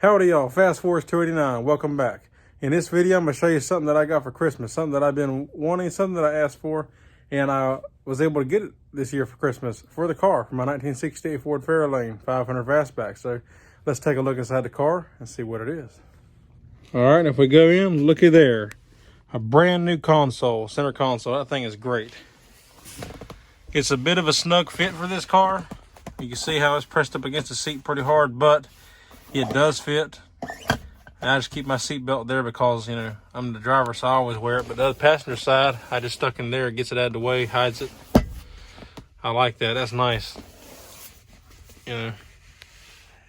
Howdy y'all, Fast Force 289, welcome back. In this video, I'm going to show you something that I got for Christmas, something that I've been wanting, something that I asked for, and I was able to get it this year for Christmas for the car, for my 1968 Ford Fairlane 500 Fastback. So let's take a look inside the car and see what it is. All right, if we go in, looky there. A brand new console, center console. That thing is great. It's a bit of a snug fit for this car. You can see how it's pressed up against the seat pretty hard, but it does fit. And I just keep my seat belt there because, you know, I'm the driver, so I always wear it. But the other passenger side, I just stuck in there, it gets it out of the way, hides it. I like that, that's nice. You know,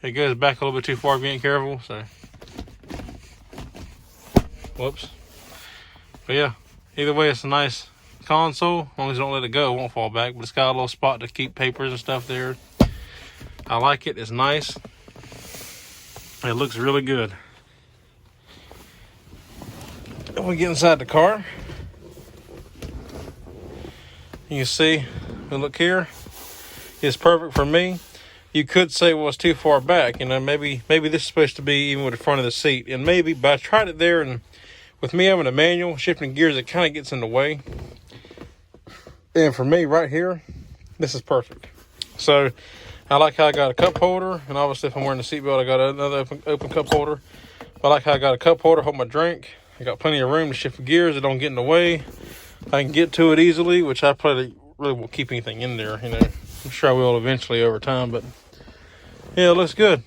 it goes back a little bit too far if you ain't careful, so. Whoops. But yeah, either way, it's a nice console. As long as you don't let it go, it won't fall back. But it's got a little spot to keep papers and stuff there. I like it, it's nice. It looks really good. If we get inside the car, you can see, we look here, it's perfect for me. You could say, well, it's too far back. You know, maybe this is supposed to be even with the front of the seat. And maybe, but I tried it there, and with me having a manual, shifting gears, it kind of gets in the way. And for me, right here, this is perfect. So, I like how I got a cup holder, and obviously if I'm wearing the seatbelt, I got another open cup holder. But I like how I got a cup holder, hold my drink. I got plenty of room to shift gears. It don't get in the way. I can get to it easily, which I probably really won't keep anything in there. You know, I'm sure I will eventually over time, but yeah, it looks good.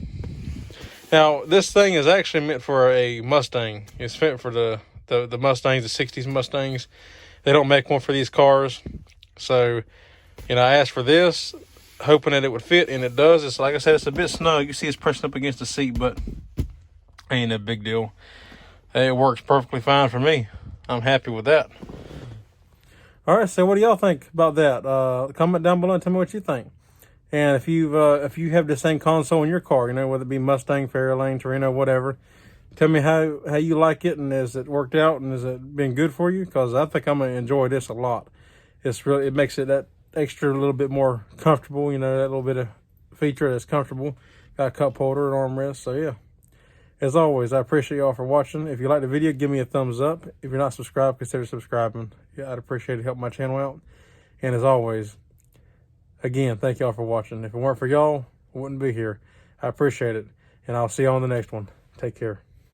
Now, this thing is actually meant for a Mustang. It's meant for the Mustangs, the 60s Mustangs. They don't make one for these cars. So, you know, I asked for this, hoping that it would fit, and it does. It's like I said, it's a bit snug. You see it's pressing up against the seat, but ain't a big deal. It works perfectly fine for me. I'm happy with that. All right, so what do y'all think about that? Comment down below and tell me what you think. And if you have the same console in your car, you know, whether it be Mustang, Fairlane, Torino, whatever, tell me how you like it, and has it worked out, and has it been good for you? Because I think I'm gonna enjoy this a lot. It makes it that extra little bit more comfortable, you know, that little bit of feature that's comfortable. Got a cup holder and armrest, so yeah. As always, I appreciate y'all for watching. If you like the video, give me a thumbs up. If you're not subscribed, consider subscribing. Yeah, I'd appreciate it, help my channel out. And as always, again, thank y'all for watching. If it weren't for y'all, I wouldn't be here. I appreciate it. And I'll see you on the next one. Take care.